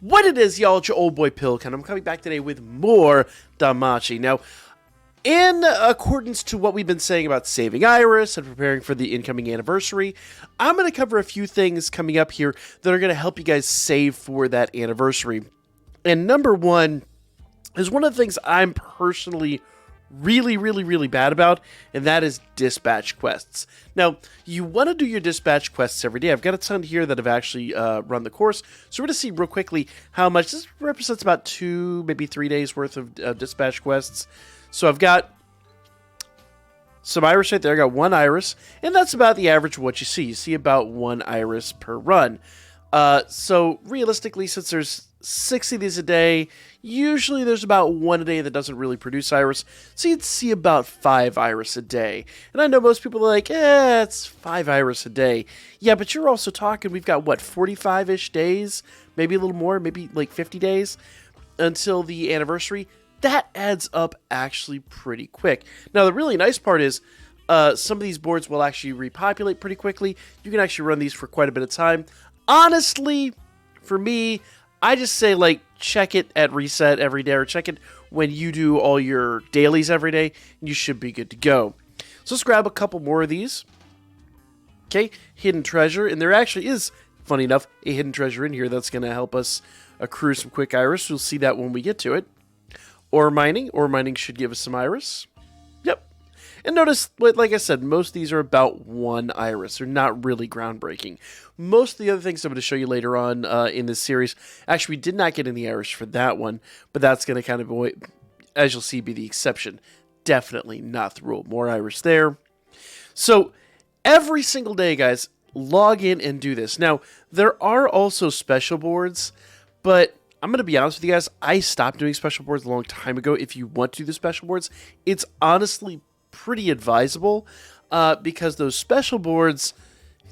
What it is, y'all, it's your old boy Pilkin. I'm coming back today with more Danmachi. Now, in accordance to what we've been saying about saving Iris and preparing for the incoming anniversary, I'm going to cover a few things coming up here that are going to help you guys save for that anniversary. And number one is one of the things I'm personally really bad about, and that is dispatch quests. Now, you want to do your dispatch quests every day. I've got a ton here that have actually run the course, so we're going to see real quickly how much. This represents about 2, maybe 3 days worth of dispatch quests. So I've got some iris right there. I got 1 iris, and that's about the average of what you see. You see about 1 iris per run. So realistically, since there's 60 of these a day, usually there's about 1 a day that doesn't really produce iris, so you'd see about 5 iris a day. And I know most people are like, it's 5 iris a day. Yeah, but you're also talking, we've got, what, 45-ish days? Maybe a little more, maybe like 50 days until the anniversary. That adds up actually pretty quick. Now, the really nice part is, some of these boards will actually repopulate pretty quickly. You can actually run these for quite a bit of time. Honestly, for me, I just say, like, check it at reset every day, or check it when you do all your dailies every day, and you should be good to go. So let's grab a couple more of these. Okay, hidden treasure, and there actually is, funny enough, a hidden treasure in here that's going to help us accrue some quick iris. We'll see that when we get to it. Ore mining should give us some iris. Yep. And notice, like I said, most of these are about 1 iris. They're not really groundbreaking. Most of the other things I'm going to show you later on in this series, actually, we did not get any iris for that one, but that's going to kind of, as you'll see, be the exception. Definitely not the rule. More iris there. So every single day, guys, log in and do this. Now, there are also special boards, but I'm going to be honest with you guys, I stopped doing special boards a long time ago. If you want to do the special boards, it's honestly pretty advisable because those special boards,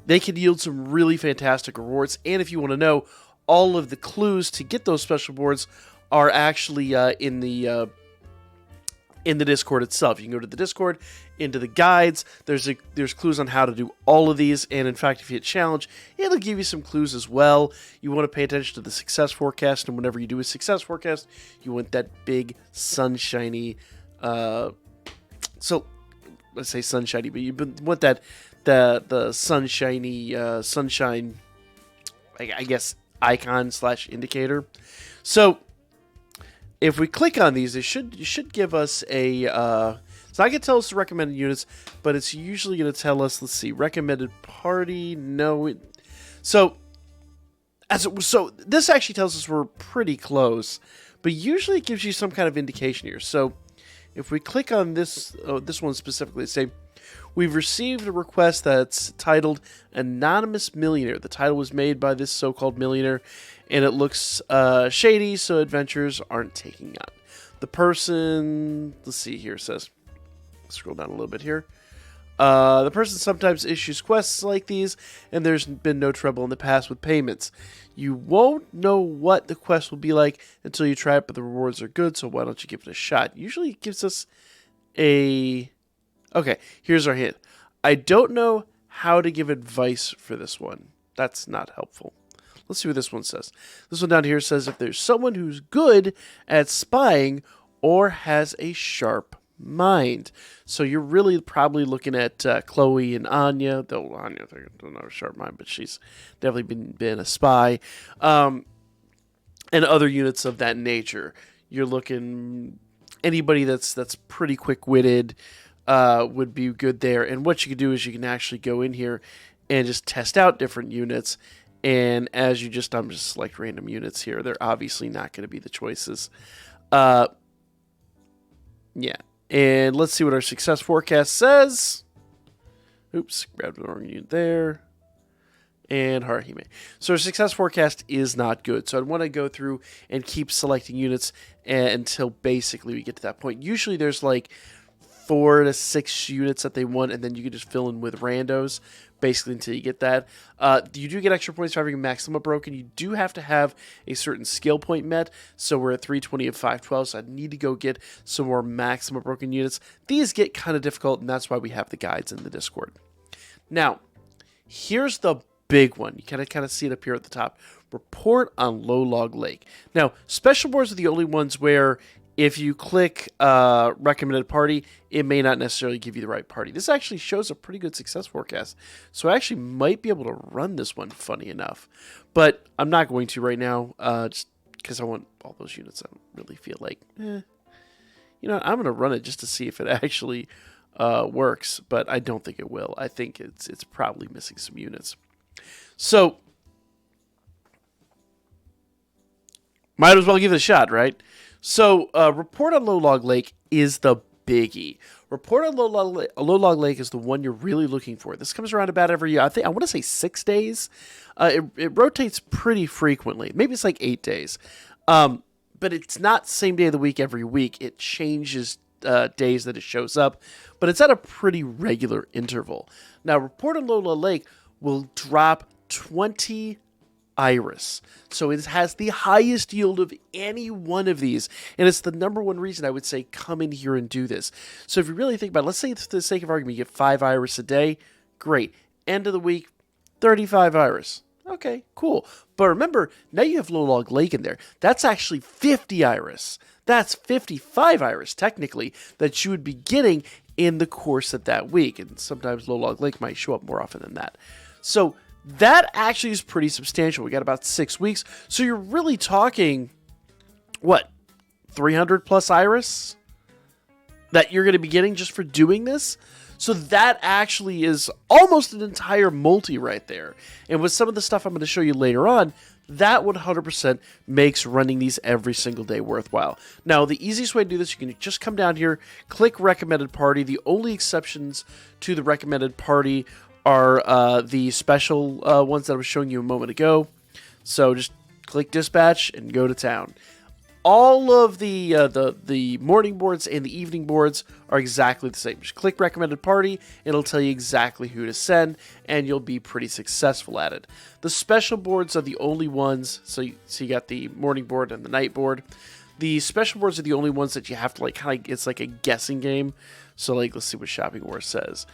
they can yield some really fantastic rewards. And if you want to know, all of the clues to get those special boards are actually in the Discord itself. You can go to the Discord, into the guides. There's clues on how to do all of these, and in fact, if you hit challenge, it'll give you some clues as well. You want to pay attention to the success forecast, and whenever you do a success forecast, you want that big sunshiny. So let's say sunshiny, but you want that the sunshiny sunshine, I guess, icon / indicator. So if we click on these, it should give us a. It's not going to tell us the recommended units, but it's usually going to tell us. Let's see, recommended party. No, so this actually tells us we're pretty close, but usually it gives you some kind of indication here. So if we click on this one specifically, say we've received a request that's titled Anonymous Millionaire. The title was made by this so-called millionaire, and it looks shady, so adventurers aren't taking up. The person, let's see here, says, scroll down a little bit here. The person sometimes issues quests like these, and there's been no trouble in the past with payments. You won't know what the quest will be like until you try it, but the rewards are good, so why don't you give it a shot? Usually it gives us a... Okay, here's our hint. I don't know how to give advice for this one. That's not helpful. Let's see what this one says. This one down here says if there's someone who's good at spying or has a sharp mind. So you're really probably looking at Chloe and Anya, though Anya doesn't have a sharp mind, but she's definitely been a spy, and other units of that nature. You're looking anybody that's pretty quick-witted would be good there. And what you can do is you can actually go in here and just test out different units. And as I'm just select random units here. They're obviously not going to be the choices. Yeah. And let's see what our success forecast says. Oops, grabbed the wrong unit there. And Haruhime. So our success forecast is not good. So I'd want to go through and keep selecting units until basically we get to that point. Usually there's like 4 to 6 units that they want, and then you can just fill in with randos, basically until you get that. You do get extra points for having Maxima broken. You do have to have a certain skill point met, so we're at 320 of 512, so I need to go get some more Maxima broken units. These get kind of difficult, and that's why we have the guides in the Discord. Now, here's the big one. You kind of see it up here at the top. report on Lolog Lake. Now, special boards are the only ones where if you click recommended party, it may not necessarily give you the right party. This actually shows a pretty good success forecast. So I actually might be able to run this one, funny enough. But I'm not going to right now, just because I want all those units. I don't really feel like, you know, I'm going to run it just to see if it actually works. But I don't think it will. I think it's probably missing some units. So, might as well give it a shot, right? So, report on Lolog Lake is the biggie. Report on Lolog Lake is the one you're really looking for. This comes around about every year. I want to say 6 days. It rotates pretty frequently. Maybe it's like 8 days. But it's not same day of the week every week. It changes days that it shows up. But it's at a pretty regular interval. Now, report on Lolog Lake will drop 20 iris. So it has the highest yield of any one of these. And it's the number one reason I would say come in here and do this. So if you really think about it, let's say for the sake of argument, you get 5 iris a day. Great. End of the week, 35 iris. Okay, cool. But remember, now you have Lolog Lake in there. That's actually 50 iris. That's 55 iris, technically, that you would be getting in the course of that week. And sometimes Lolog Lake might show up more often than that. So that actually is pretty substantial. We got about 6 weeks. So you're really talking, what, 300 plus iris that you're going to be getting just for doing this? So that actually is almost an entire multi right there. And with some of the stuff I'm going to show you later on, that 100% makes running these every single day worthwhile. Now, the easiest way to do this, you can just come down here, click recommended party. The only exceptions to the recommended party are the special ones that I was showing you a moment ago. So just click dispatch and go to town. All of the morning boards and the evening boards are exactly the same. Just click recommended party, it'll tell you exactly who to send, and you'll be pretty successful at it. The special boards are the only ones, so you got the morning board and the night board. The special boards are the only ones that you have to it's like a guessing game. So let's see what Shopping War says.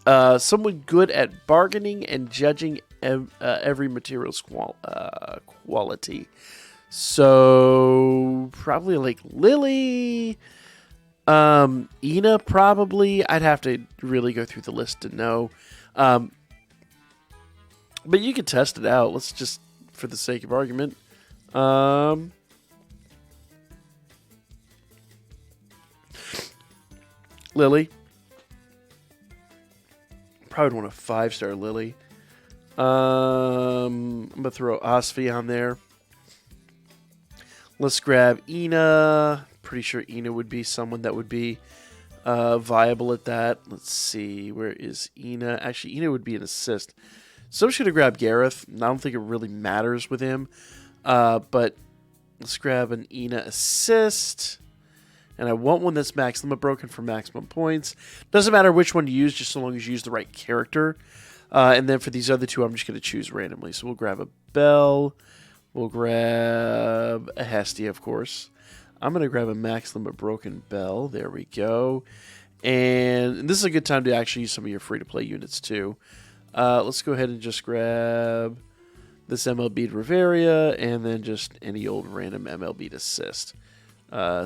Someone good at bargaining and judging every material's quality. So probably Lily, Ina probably. I'd have to really go through the list to know. But you can test it out. Let's just, for the sake of argument, Lily. Probably want a 5-star Lily. I'm going to throw Osvi on there. Let's grab Ina. Pretty sure Ina would be someone that would be viable at that. Let's see. Where is Ina? Actually, Ina would be an assist. So I'm just going to grab Gareth. I don't think it really matters with him. But let's grab an Ina assist. And I want one that's max limit broken for maximum points. Doesn't matter which one you use, just so long as you use the right character. And then for these other two, I'm just going to choose randomly. So we'll grab a Belle. We'll grab a Hestia, of course. I'm going to grab a max limit broken Belle. There we go. And this is a good time to actually use some of your free-to-play units, too. Let's go ahead and just grab this MLB to Riveria, and then just any old random MLB to assist.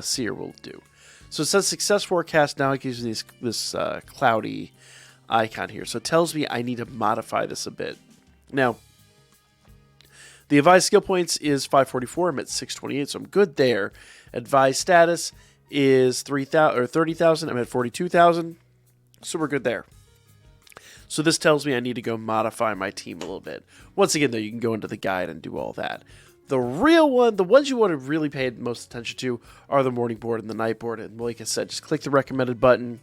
Seer will do. So it says success forecast. Now it gives me this cloudy icon here. So it tells me I need to modify this a bit. Now, the advised skill points is 544. I'm at 628, so I'm good there. Advised status is 30,000. I'm at 42,000, so we're good there. So this tells me I need to go modify my team a little bit. Once again, though, you can go into the guide and do all that. The real one, the ones you want to really pay most attention to are the morning board and the night board. And like I said, just click the recommended button.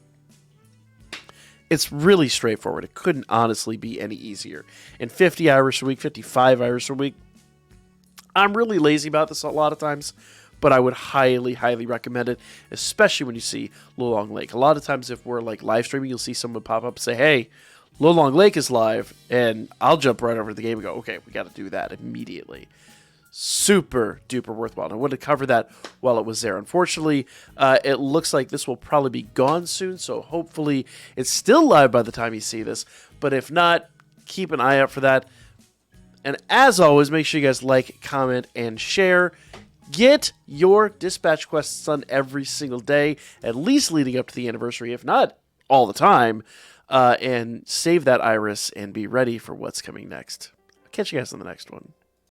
It's really straightforward. It couldn't honestly be any easier. And 50 hours a week, 55 hours a week. I'm really lazy about this a lot of times, but I would highly, highly recommend it, especially when you see Lolog Lake. A lot of times if we're live streaming, you'll see someone pop up and say, hey, Lolog Lake is live, and I'll jump right over to the game and go, okay, we got to do that immediately. Super duper worthwhile. I wanted to cover that while it was there. Unfortunately, it looks like this will probably be gone soon, so hopefully it's still live by the time you see this. But if not, keep an eye out for that. And as always, make sure you guys like, comment, and share. Get your dispatch quests done every single day, at least leading up to the anniversary, if not all the time. And save that iris and be ready for what's coming next. I'll catch you guys on the next one.